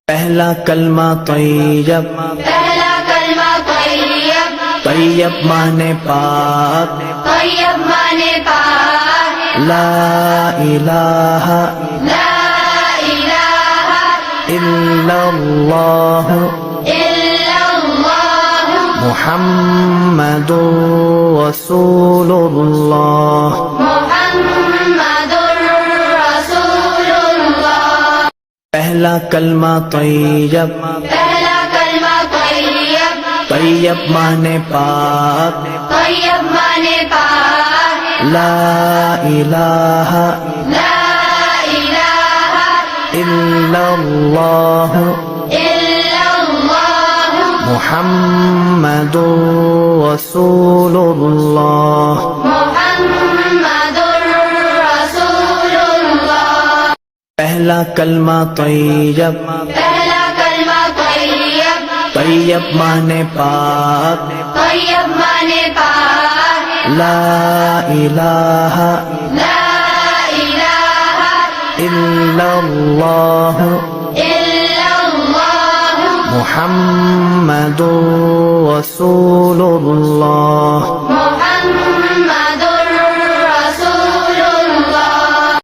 پہلا کلمہ طیب، پہلا کلمہ طیب، طیب مانے پاک، طیب مانے پاک، لا الہ لا الہ الا اللہ الا اللہ محمد رسول اللہ۔ محمد رسول اللہ۔ پہلا کلمہ طیب، پہلا کلمہ طیب، طیب مانے پاک، طیب مانے پاک، لا الہ لا الہ الا اللہ الا اللہ محمد رسول اللہ۔ محمد رسول اللہ۔ پہلا کلمہ طیب، پہلا کلمہ طیب، طیب مانے پاک، طیب مانے پاک، لا الہ لا الہ الا اللہ الا اللہ محمد رسول